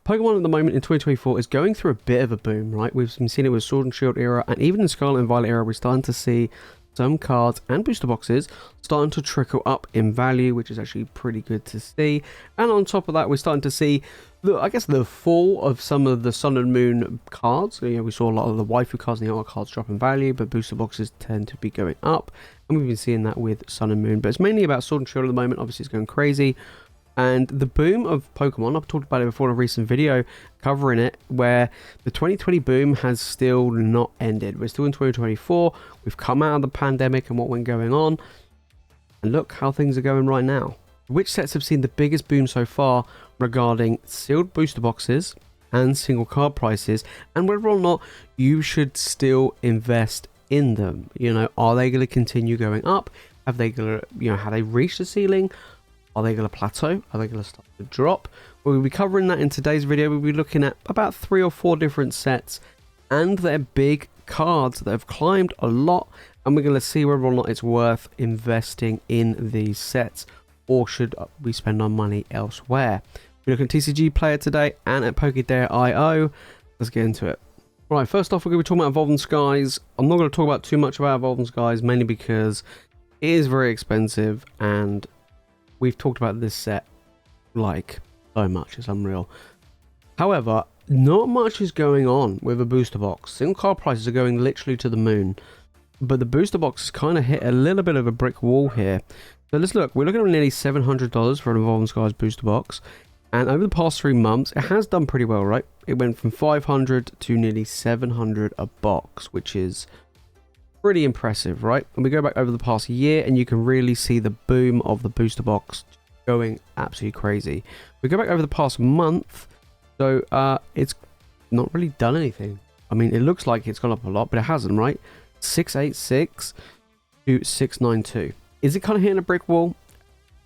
Pokemon at the moment in 2024 is going through a bit of a boom, right? We've been seeing it with Sword and Shield era, and even in Scarlet and Violet era, we're starting to see some cards and booster boxes starting to trickle up in value, which is actually pretty good to see. And on top of that, we're starting to see the fall of some of the Sun and Moon cards. You know, we saw a lot of the waifu cards and the art cards drop in value, but booster boxes tend to be going up, and we've been seeing that with Sun and Moon. But it's mainly about Sword and Shield at the moment. Obviously, it's going crazy. And the boom of Pokemon, I've talked about it before in a recent video covering it, where the 2020 boom has still not ended. We're still in 2024. We've come out of the pandemic and what went going on. And look how things are going right now. Which sets have seen the biggest boom so far regarding sealed booster boxes and single card prices, and whether or not you should still invest in them? You know, are they going to continue going up? Have they going to, you know, have they reached the ceiling? Are they going to plateau? Are they going to start to drop? We'll be covering that in today's video. We'll be looking at about 3 or 4 different sets and their big cards that have climbed a lot, and we're going to see whether or not it's worth investing in these sets, or should we spend our money elsewhere. We're looking at TCG Player today and at pokejaceinfo. Let's get into it. Right, first off, we're going to be talking about Evolving Skies. I'm not going to talk about too much about Evolving Skies, mainly because it is very expensive, and we've talked about this set like so much, it's unreal. However, not much is going on with a booster box. Single card prices are going literally to the moon, but the booster box has kind of hit a little bit of a brick wall here. So let's look. We're looking at nearly $700 for an Evolving Skies booster box, and over the past 3 months, it has done pretty well, right? It went from 500 to nearly 700 a box, which is pretty impressive, right? And we go back over the past year and you can really see the boom of the booster box going absolutely crazy. We go back over the past month, so it's not really done anything. I mean, it looks like it's gone up a lot, but it hasn't, right? 686 to 692. Is it kind of hitting a brick wall?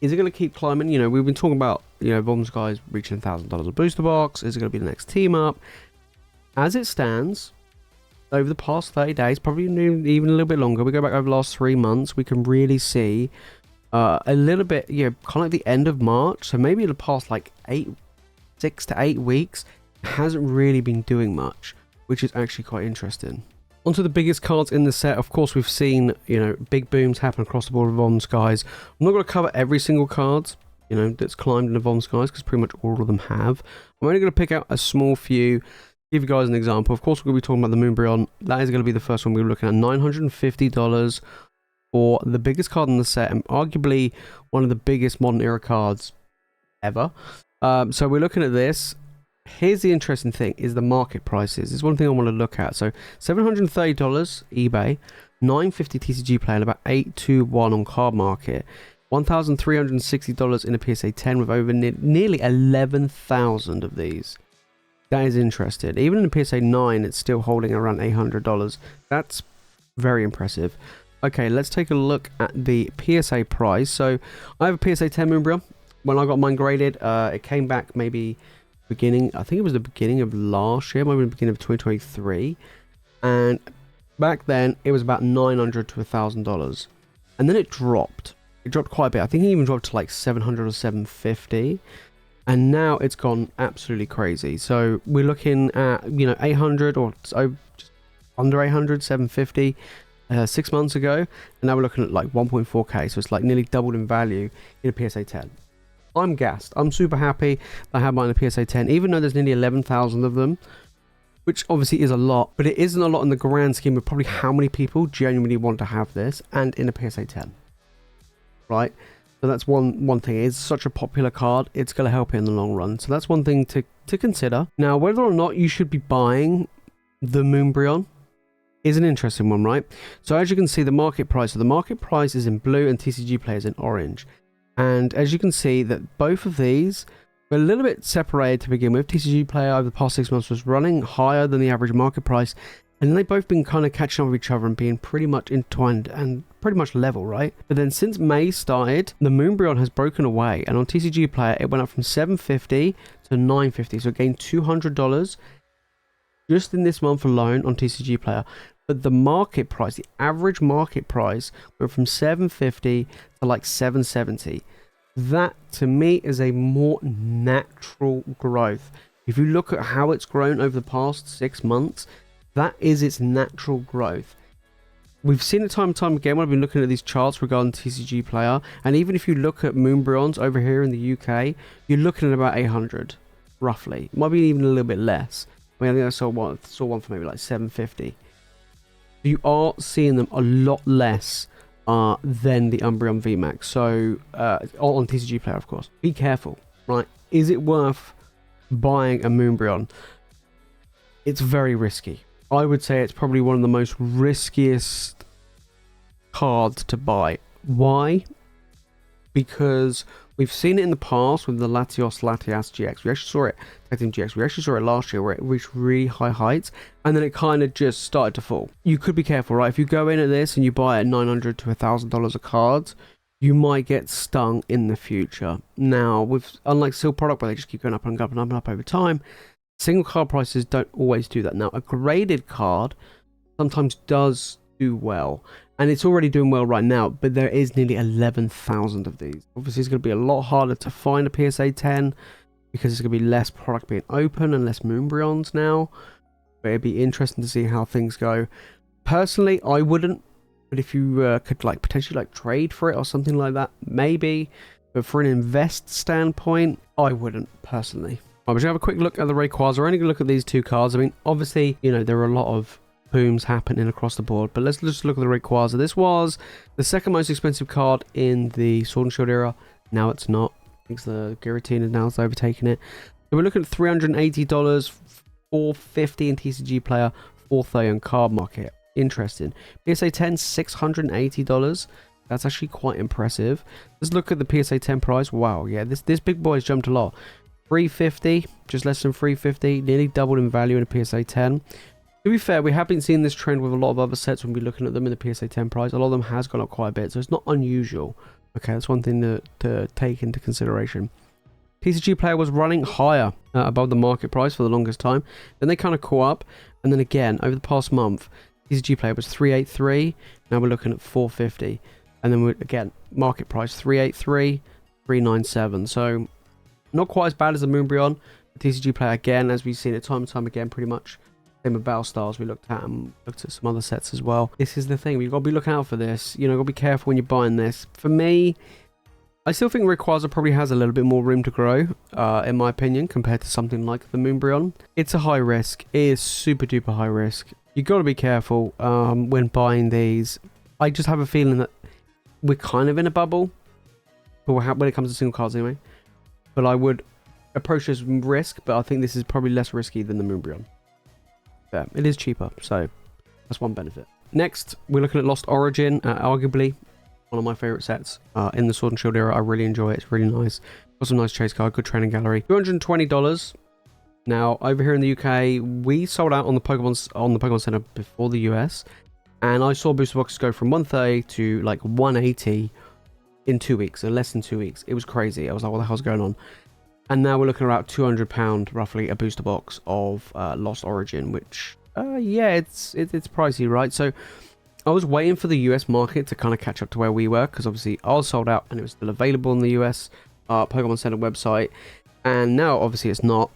Is it going to keep climbing? You know, we've been talking about, you know, Evolving Skies reaching $1,000 a booster box. Is it going to be the next team up? As it stands, over the past 30 days, probably even a little bit longer, we go back over the last 3 months, we can really see a little bit, you know, kind of like the end of March, so maybe in the past like 6 to 8 weeks, it hasn't really been doing much, which is actually quite interesting. Onto the biggest cards in the set. Of course, we've seen, you know, big booms happen across the board of Evolving Skies. I'm not going to cover every single card, you know, that's climbed in Evolving Skies, because pretty much all of them have. I'm only going to pick out a small few. Give you guys an example. Of course, we're going to be talking about the Moonbryon. That is going to be the first one we're looking at. $950 for the biggest card in the set, and arguably one of the biggest modern era cards ever. So we're looking at this. Here's the interesting thing: is the market prices. This is one thing I want to look at. So $730 eBay, $950 TCG Player, and about $821 on Card Market. $1,360 in a PSA 10 with over nearly 11,000 of these. That is interesting. Even in the PSA 9, it's still holding around $800. That's very impressive. Okay, let's take a look at the PSA price. So I have a PSA 10 Moonbryon. When I got mine graded, it came back maybe beginning, I think it was the beginning of last year, maybe the beginning of 2023. And back then, it was about $900 to $1,000. And then it dropped. It dropped quite a bit. I think it even dropped to like $700 or $750. And now it's gone absolutely crazy. So we're looking at, you know, 800 or so, just under 800, 750 6 months ago. And now we're looking at like 1.4K. So it's like nearly doubled in value in a PSA 10. I'm gassed. I'm super happy that I have mine in a PSA 10, even though there's nearly 11,000 of them, which obviously is a lot, but it isn't a lot in the grand scheme of probably how many people genuinely want to have this and in a PSA 10, right? So that's one thing. It's such a popular card. It's going to help it in the long run. So that's one thing to consider. Now, whether or not you should be buying the Moonbryon is an interesting one, right? So as you can see, the market price. So the market price is in blue and TCG Player is in orange. And as you can see, that both of these were a little bit separated to begin with. TCG Player over the past 6 months was running higher than the average market price. And they've both been kind of catching up with each other and being pretty much entwined and pretty much level, right? But then since May started, the Moonbryon has broken away. And on TCG Player, it went up from $750 to $950. So it gained $200 just in this month alone on TCG Player. But the market price, the average market price, went from $750 to like $770. That, to me, is a more natural growth. If you look at how it's grown over the past 6 months, that is its natural growth. We've seen it time and time again when I've been looking at these charts regarding TCG Player, and even if you look at Moonbryons over here in the UK, you're looking at about 800, roughly. Might be even a little bit less. I mean, I think I saw one for maybe like 750. You are seeing them a lot less than the Umbreon VMAX. So, on TCG Player, of course. Be careful, right? Is it worth buying a Moonbreon? It's very risky. I would say it's probably one of the most riskiest cards to buy. Why? Because we've seen it in the past with the Latias GX. We actually saw it, Tectum GX. We actually saw it last year where it reached really high heights and then it kind of just started to fall. You could be careful, right? If you go in at this and you buy at $900 to $1,000 a card, you might get stung in the future. Now, unlike Seal product where they just keep going up and up and up and up over time, single card prices don't always do that. Now, a graded card sometimes does do well, and it's already doing well right now, but there is nearly 11,000 of these. Obviously, it's going to be a lot harder to find a PSA 10 because there's going to be less product being open and less Moonbryons now, but it'd be interesting to see how things go. Personally, I wouldn't, but if you could like potentially like trade for it or something like that, maybe, but for an invest standpoint, I wouldn't personally. We're going to have a quick look at the Rayquaza. We're only going to look at these two cards. I mean, obviously, you know, there are a lot of booms happening across the board, but let's just look at the Rayquaza. This was the second most expensive card in the Sword and Shield era. Now it's not. I think the Giratina now has overtaken it. So we're looking at $380, $450 in TCG Player, $430 on card market. Interesting. PSA 10, $680. That's actually quite impressive. Let's look at the PSA 10 price. Wow, yeah, this big boy's jumped a lot. 350, just less than 350, nearly doubled in value in a PSA 10. To be fair, we have been seeing this trend with a lot of other sets when we're looking at them in the PSA 10 price. A lot of them has gone up quite a bit, so it's not unusual. Okay, that's one thing to take into consideration. TCG Player was running higher above the market price for the longest time. Then they kind of caught up, and then again, over the past month, TCG Player was 383. Now we're looking at 450. And then again, market price 383, 397. So not quite as bad as the Moonbreon. TCG Player, again, as we've seen it time and time again, pretty much. Same with Battle Stars we looked at, and looked at some other sets as well. This is the thing. You've got to be looking out for this. You know, got to be careful when you're buying this. For me, I still think Rayquaza probably has a little bit more room to grow, in my opinion, compared to something like the Moonbreon. It's a high risk. It is super duper high risk. You've got to be careful when buying these. I just have a feeling that we're kind of in a bubble, but when it comes to single cards anyway. But I would approach this risk, but I think this is probably less risky than the Moonbreon. Yeah, it is cheaper, so that's one benefit. Next, we're looking at Lost Origin, arguably one of my favourite sets in the Sword and Shield era. I really enjoy it. It's really nice. Got some nice chase card, good training gallery. $220. Now, over here in the UK, we sold out on the Pokemon Center before the US, and I saw booster boxes go from 130 to like 180 in 2 weeks, or less than 2 weeks. It was crazy. I was like, what the hell's going on? And now we're looking at about £200 roughly a booster box of Lost Origin, which yeah, it's pricey, right? So I was waiting for the US market to kind of catch up to where we were, because obviously I was sold out and it was still available on the US Pokemon Center website, and now obviously it's not.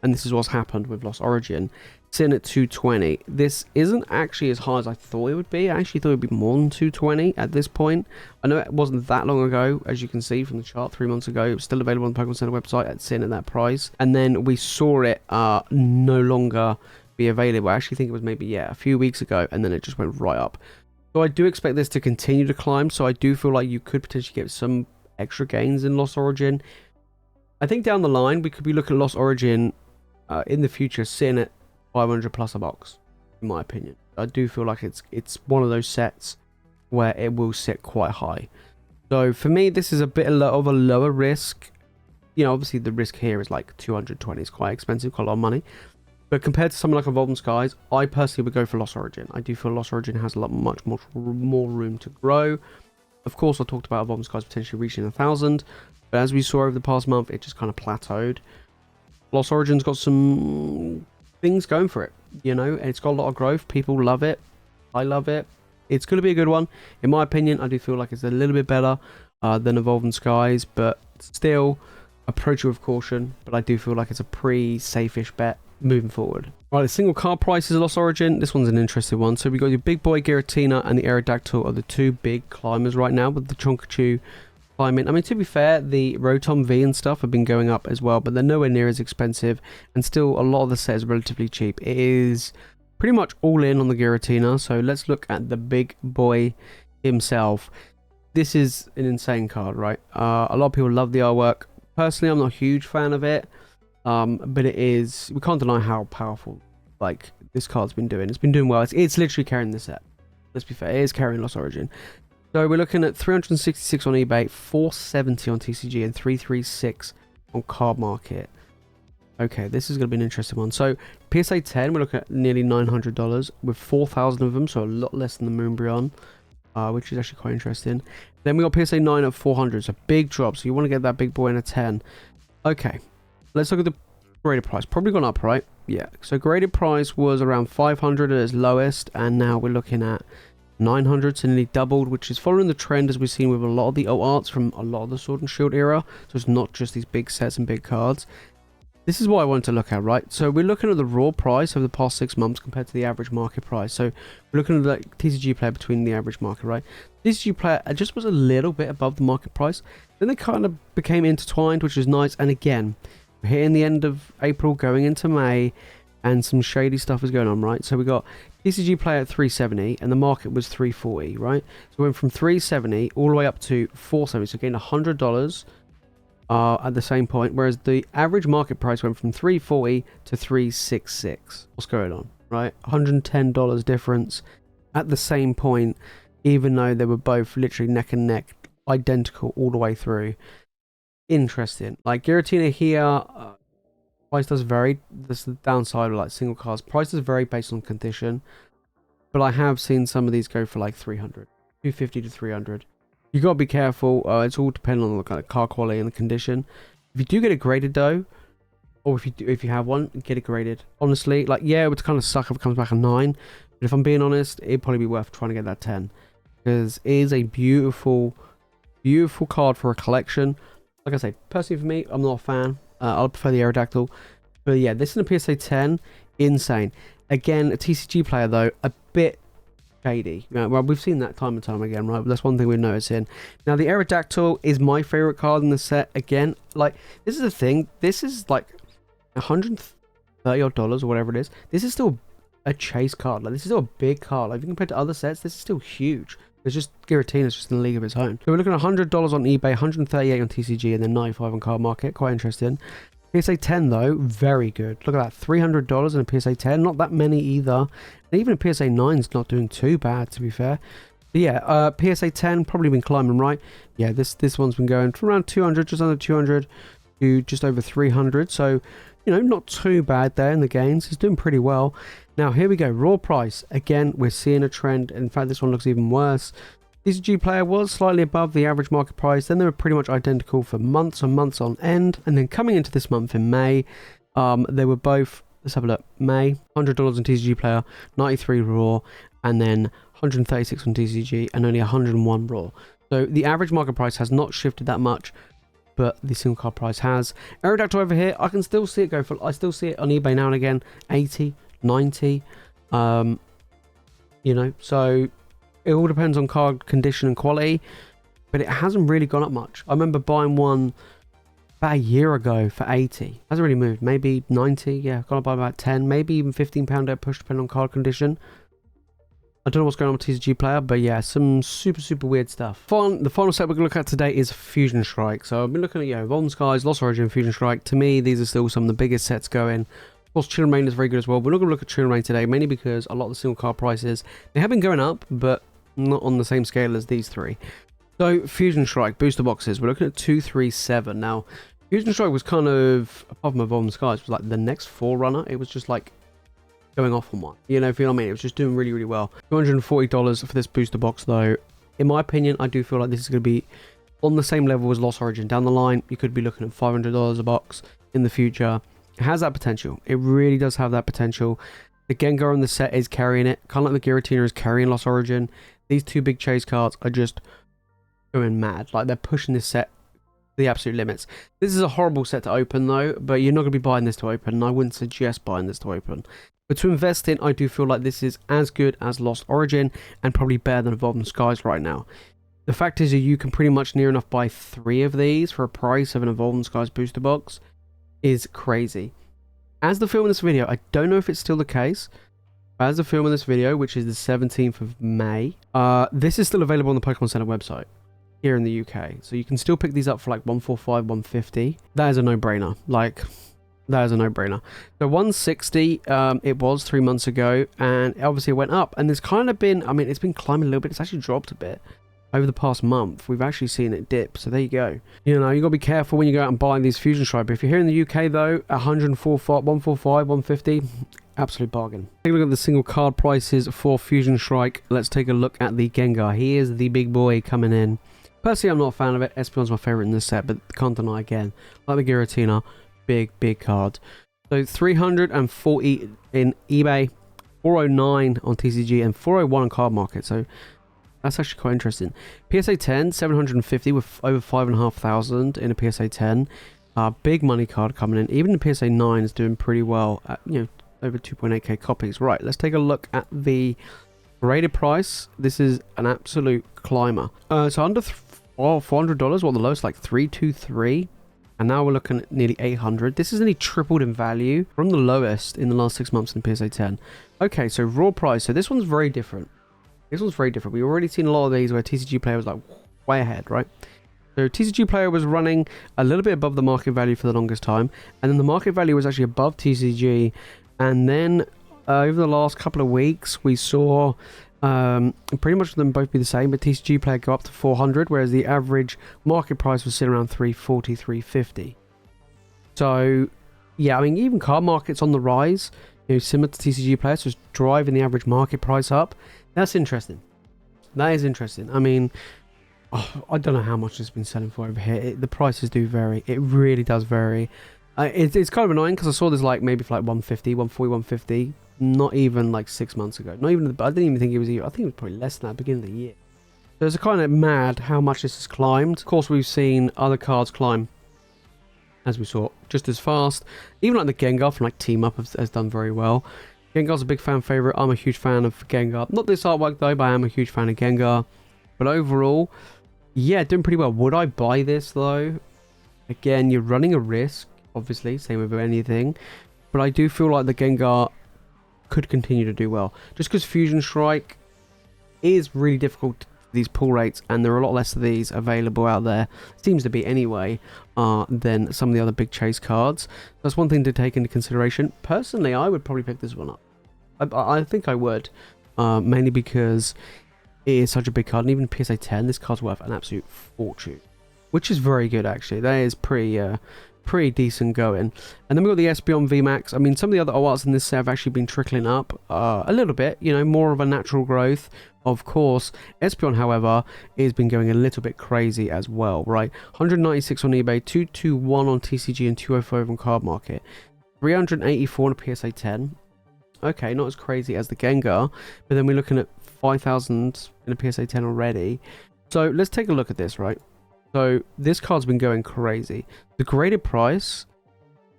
And this is what's happened with Lost Origin. It's in at 220. This isn't actually as high as I thought it would be. I actually thought it would be more than 220 at this point. I know it wasn't that long ago, as you can see from the chart 3 months ago. It was still available on the Pokemon Center website. It's in at that price. And then we saw it no longer be available. I actually think it was maybe, yeah, a few weeks ago, and then it just went right up. So I do expect this to continue to climb. So I do feel like you could potentially get some extra gains in Lost Origin. I think down the line, we could be looking at Lost Origin in the future, sitting at 500 plus a box, in my opinion. I do feel like it's one of those sets where it will sit quite high. So for me, this is a bit of a lower risk. You know, obviously the risk here is like 220. It's quite expensive, quite a lot of money. But compared to something like Evolving Skies, I personally would go for Lost Origin. I do feel Lost Origin has much more room to grow. Of course, I talked about Evolving Skies potentially reaching 1,000, but as we saw over the past month, it just kind of plateaued. Lost Origin's got some things going for it, you know, and it's got a lot of growth. People love it. I love it. It's going to be a good one. In my opinion, I do feel like it's a little bit better than Evolving Skies, but still, approach it with caution, but I do feel like it's a pretty safe-ish bet moving forward. Right, the single card prices of Lost Origin. This one's an interesting one. So we got your big boy Giratina and the Aerodactyl are the two big climbers right now, with the Chonkachu climbing. I mean, to be fair, the Rotom V and stuff have been going up as well, but they're nowhere near as expensive, and still a lot of the set is relatively cheap. It is pretty much all in on the Giratina, so let's look at the big boy himself. This is an insane card, right? A lot of people love the artwork. Personally, I'm not a huge fan of it, but it is, we can't deny how powerful like this card's been doing. It's been doing well. It's literally carrying the set. Let's be fair, it is carrying Lost Origin. So we're looking at 366 on eBay, 470 on TCG, and 336 on Card Market. Okay, this is going to be an interesting one. So PSA 10, we're looking at nearly $900 with 4,000 of them, so a lot less than the Moonbryon, which is actually quite interesting. Then we got PSA 9 at 400, so big drop. So you want to get that big boy in a 10. Okay, let's look at the graded price. Probably gone up, right? Yeah. So graded price was around 500 at its lowest, and now we're looking at 900, so nearly doubled, which is following the trend as we've seen with a lot of the alt arts from a lot of the Sword and Shield era. So it's not just these big sets and big cards. This is what I wanted to look at, right? So we're looking at the raw price over the past 6 months compared to the average market price. So we're looking at the TCG player between the average market, right? TCG player just was a little bit above the market price. Then they kind of became intertwined, which is nice. And again, we're hitting the end of April, going into May, and some shady stuff is going on, right? So we got TCG player at 370, and the market was 340, right? So we went from 370 all the way up to 470, so again $100 at the same point, whereas the average market price went from 340 to 366. What's going on, right? $110 difference at the same point, even though they were both literally neck and neck, identical all the way through. Interesting. Like Giratina here, price does vary. This is the downside of like single cards. Prices vary based on condition, but I have seen some of these go for like 300, 250 to 300. You got to be careful. It's all depending on the kind of card quality and the condition. If you do get it graded though, or if you have one, get it graded. Honestly, like yeah, it would kind of suck if it comes back a 9. But if I'm being honest, it'd probably be worth trying to get that 10, because it is a beautiful, beautiful card for a collection. Like I say, personally for me, I'm not a fan. I prefer the Aerodactyl. But yeah, this is a PSA 10. Insane. Again, a TCG player though, a bit shady. Well, we've seen that time and time again, right? But that's one thing we're noticing. Now, the Aerodactyl is my favorite card in the set. Again, like, this is the thing. This is like $130 odd or whatever it is. This is still a chase card. Like, this is still a big card. Like, if you compare to other sets, this is still huge. It's just Giratina's just in a league of its own. So we're looking at $100 on eBay, 138 on TCG, and then 95 on Card Market. Quite interesting. PSA 10 though, very good. Look at that, $300 in a PSA 10. Not that many either. And even a PSA 9 is not doing too bad, to be fair. But yeah, PSA 10 probably been climbing, right? Yeah, this one's been going from around 200, just under 200 to just over 300. So, you know, not too bad there in the gains. It's doing pretty well. Now, here we go. Raw price. Again, we're seeing a trend. In fact, this one looks even worse. TCG player was slightly above the average market price. Then they were pretty much identical for months and months on end. And then coming into this month in May, they were both, let's have a look, May, $100 on TCG player, 93 raw, and then 136 on TCG, and only 101 raw. So the average market price has not shifted that much, but the single card price has. Aerodactyl over here, I can still see it go for, I still see it on eBay now and again, 80, 90, you know, so it all depends on card condition and quality, but it hasn't really gone up much. I remember buying one about a year ago for 80. Hasn't really moved. Maybe 90, yeah, gone up by about 10, maybe even £15 out push depending on card condition. I don't know what's going on with TCG player, but yeah, some super weird stuff. The final set we're going to look at today is Fusion Strike. So I've been looking at, you know, Evolving Skies, Lost Origin, Fusion Strike. To me, these are still some of the biggest sets going. Of course, Chill and Rain is very good as well. We're not going to look at Chill and Rain today, mainly because a lot of the single card prices, they have been going up, but not on the same scale as these three. So Fusion Strike booster boxes, we're looking at 237. Now, Fusion Strike was kind of, apart from Evolving Skies, was like the next forerunner. It was just like going off on one. You know, if you know what I mean, it was just doing really well. $240 for this booster box though. In my opinion, I do feel like this is going to be on the same level as Lost Origin. Down the line, you could be looking at $500 a box in the future. It has that potential. It really does have that potential. The Gengar on the set is carrying it. Kind of like the Giratina is carrying Lost Origin. These two big chase cards are just going mad. Like, they're pushing this set the absolute limits. This is a horrible set to open though, but you're not going to be buying this to open, and I wouldn't suggest buying this to open. But to invest in, I do feel like this is as good as Lost Origin and probably better than Evolving Skies right now. The fact is that you can pretty much near enough buy 3 of these for a price of an Evolving Skies booster box is crazy. As the film in this video, I don't know if it's still the case, but as the film in this video, which is the 17th of May, this is still available on the Pokemon Center website here in the UK. So you can still pick these up for like 145, 150. That is a no-brainer. Like, that is a no-brainer. So 160, it was 3 months ago, and obviously it went up. And there's kind of been, I mean, it's been climbing a little bit. It's actually dropped a bit over the past month. We've actually seen it dip. So there you go. You know, you got to be careful when you go out and buy these Fusion Strike. But if you're here in the UK, though, 145, 150, absolute bargain. Take a look at the single card prices for Fusion Strike. Let's take a look at the Gengar. He is the big boy coming in. Personally, I'm not a fan of it. Espeon's my favourite in this set, but can't deny again. Like the Giratina, big card. So 340 in eBay, 409 on TCG, and 401 on Card Market. So that's actually quite interesting. PSA 10, 750 with over 5,500 in a PSA 10. Big money card coming in. Even the PSA 9 is doing pretty well at, you know, over 2.8k copies. Right, let's take a look at the rated price. This is an absolute climber. So under $400, what the lowest, like 323, and now we're looking at nearly 800. This is nearly tripled in value from the lowest in the last 6 months in PSA 10. Okay, so raw price. So this one's very different. This one's very different. We've already seen a lot of these where TCG Player was like way ahead, right? So TCG Player was running a little bit above the market value for the longest time, and then the market value was actually above TCG, and then over the last couple of weeks we saw pretty much them both be the same, but TCG Player go up to 400, whereas the average market price was sitting around 340, 350. So yeah, I mean, even Card Market's on the rise, you know, similar to TCG Player, so it's driving the average market price up. That's interesting. That is interesting. I mean, I don't know how much it's been selling for over here. The prices do vary. It really does vary. It's kind of annoying because I saw this like maybe for like 150, 140, 150. Not even like 6 months ago. Not even. I didn't even think it was. I think it was probably less than that at the beginning of the year. So it's kind of mad how much this has climbed. Of course, we've seen other cards climb, as we saw, just as fast. Even like the Gengar from like Team Up has done very well. Gengar's a big fan favorite. I'm a huge fan of Gengar. Not this artwork though, but I am a huge fan of Gengar. But overall, yeah, doing pretty well. Would I buy this though? Again, you're running a risk, obviously, same with anything. But I do feel like the Gengar could continue to do well. Just because Fusion Strike is really difficult, these pull rates, and there are a lot less of these available out there, seems to be anyway, than some of the other big chase cards. That's one thing to take into consideration. Personally, I would probably pick this one up. I think I would, mainly because it is such a big card, and even PSA 10, this card's worth an absolute fortune, which is very good actually. That is pretty decent going. And then we've got the Espeon VMAX. I mean, some of the other arts in this set have actually been trickling up a little bit, you know, more of a natural growth, of course. Espeon, however, has been going a little bit crazy as well, right? 196 on eBay, 221 on TCG, and 205 on Card Market. 384 on a PSA 10. Okay, not as crazy as the Gengar, but then we're looking at 5,000 in a PSA 10 already. So let's take a look at this, right? So this card's been going crazy. The graded price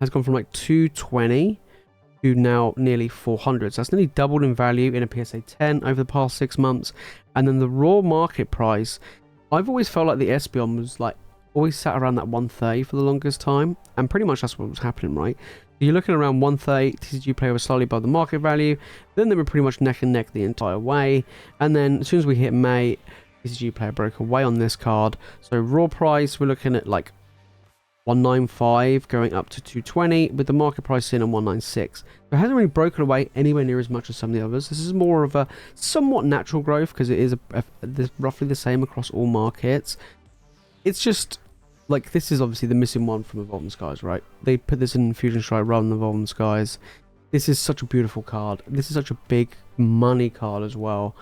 has gone from like 220 to now nearly 400. So that's nearly doubled in value in a PSA 10 over the past 6 months. And then the raw market price, I've always felt like the Espeon was like always sat around that 130 for the longest time. And pretty much that's what was happening, right? You're looking around 130, TCG Player was slightly above the market value. Then they were pretty much neck and neck the entire way. And then as soon as we hit May, TCG Player broke away on this card. So raw price, we're looking at like 195 going up to 220 with the market price in at 196. So it hasn't really broken away anywhere near as much as some of the others. This is more of a somewhat natural growth because it is roughly the same across all markets. It's just like, this is obviously the missing one from Evolving Skies, right? They put this in Fusion Strike rather than Evolving Skies. This is such a beautiful card. This is such a big money card as well.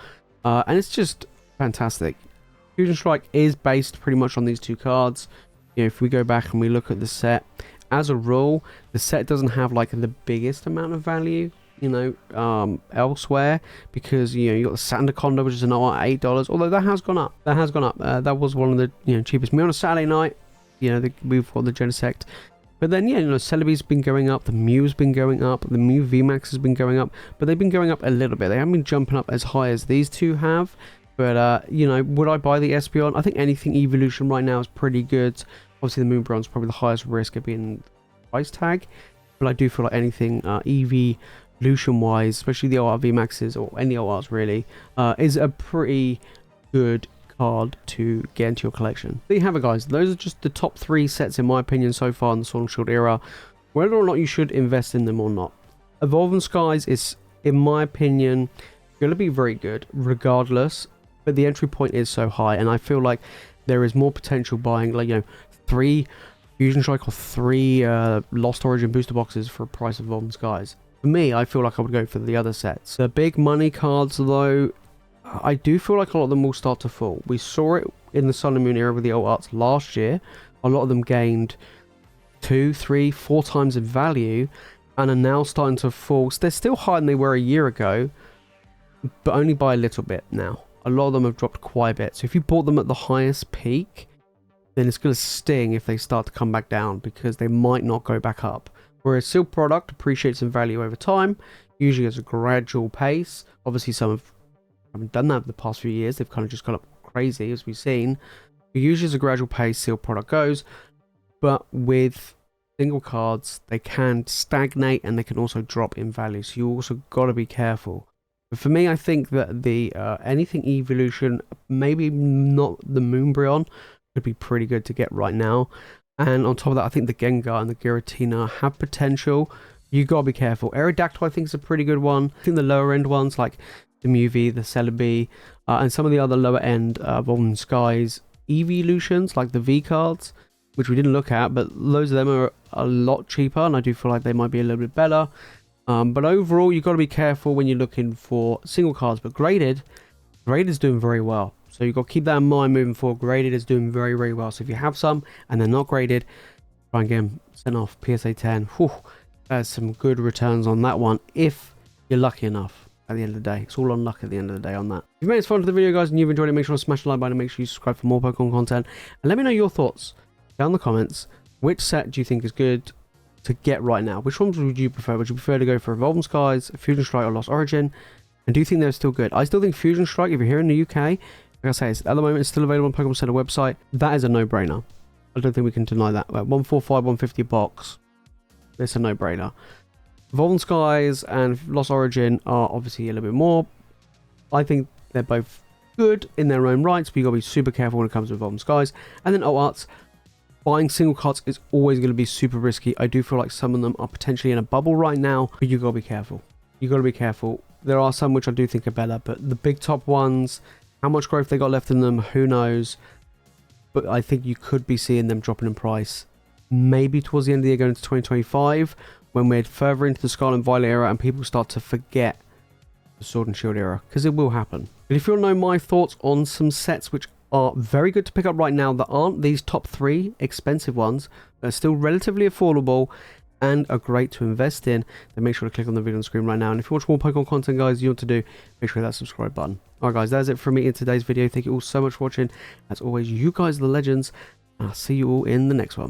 And it's just fantastic. Fusion Strike is based pretty much on these two cards. You know, if we go back and we look at the set, as a rule, the set doesn't have like the biggest amount of value, you know, elsewhere, because, you know, you got the Sandaconda, which is now at $8, although that has gone up. That has gone up. That was one of the, you know, cheapest. Me on a Saturday night, You know, we've got the Genesect. But then, yeah, you know, Celebi's been going up, the Mew's been going up, the Mew VMAX has been going up, but they've been going up a little bit. They haven't been jumping up as high as these two have. But, you know, would I buy the Espeon? I think anything Evolution right now is pretty good. Obviously, the Moonbron's probably the highest risk of being price tag. But I do feel like anything Evolution-wise, especially the OR VMAXs, or any ORs really, is a pretty good card to get into your collection. There you have it, guys. Those are just the top 3 sets in my opinion so far in the Sword and Shield era, whether or not you should invest in them or not. Evolving Skies is, in my opinion, going to be very good regardless, but the entry point is so high, and I feel like there is more potential buying, like, you know, 3 Fusion Strike or 3 Lost Origin booster boxes for a price of Evolving Skies. For me, I feel like I would go for the other sets. The big money cards though, I do feel like a lot of them will start to fall. We saw it in the Sun and Moon era with the alt arts last year. A lot of them gained 2, 3, 4 times in value and are now starting to fall. So they're still higher than they were a year ago, but only by a little bit now. A lot of them have dropped quite a bit. So if you bought them at the highest peak, then it's going to sting if they start to come back down, because they might not go back up. Whereas sealed product appreciates in value over time, usually as a gradual pace. Obviously some haven't done that the past few years. They've kind of just gone up crazy, as we've seen. But usually as a gradual pace, sealed product goes. But with single cards, they can stagnate and they can also drop in value. So you also got to be careful. But for me, I think that the anything Evolution, maybe not the Moonbryon, could be pretty good to get right now. And on top of that, I think the Gengar and the Giratina have potential. You got to be careful. Aerodactyl, I think, is a pretty good one. I think the lower end ones like the Mew V, the Celebi, and some of the other lower end Evolving Skies Evolutions, like the V cards, which we didn't look at, but loads of them are a lot cheaper, and I do feel like they might be a little bit better. But overall, you've got to be careful when you're looking for single cards. But graded is doing very well. So you've got to keep that in mind moving forward. Graded is doing very, very well. So if you have some and they're not graded, try and get them sent off PSA 10. Whew, there's some good returns on that one if you're lucky enough. At the end of the day, it's all on luck at the end of the day on that. If you've made this fun to the video, guys, and you've enjoyed it, make sure to smash the like button and make sure you subscribe for more Pokemon content. And let me know your thoughts down in the comments. Which set do you think is good to get right now? Which ones would you prefer? Would you prefer to go for Evolving Skies, Fusion Strike, or Lost Origin? And do you think they're still good? I still think Fusion Strike, if you're here in the UK, like I say, at the moment it's still available on Pokemon Center website. That is a no-brainer. I don't think we can deny that. 145, 150 box. It's a no-brainer. Evolving Skies and Lost Origin are obviously a little bit more. I think they're both good in their own rights, but you got to be super careful when it comes to Evolving Skies. And then alt arts, buying single cards is always going to be super risky. I do feel like some of them are potentially in a bubble right now, but you got to be careful. You got to be careful. There are some which I do think are better, but the big top ones, how much growth they got left in them, who knows. But I think you could be seeing them dropping in price maybe towards the end of the year, going into 2025, when we're further into the Scarlet and Violet era and people start to forget the Sword and Shield era, because it will happen. But if you want to know my thoughts on some sets which are very good to pick up right now that aren't these top 3 expensive ones, but are still relatively affordable and are great to invest in, then make sure to click on the video on the screen right now. And if you watch more Pokemon content, guys, you want to do, make sure that subscribe button. Alright guys, that's it from me in today's video. Thank you all so much for watching. As always, you guys are the legends, and I'll see you all in the next one.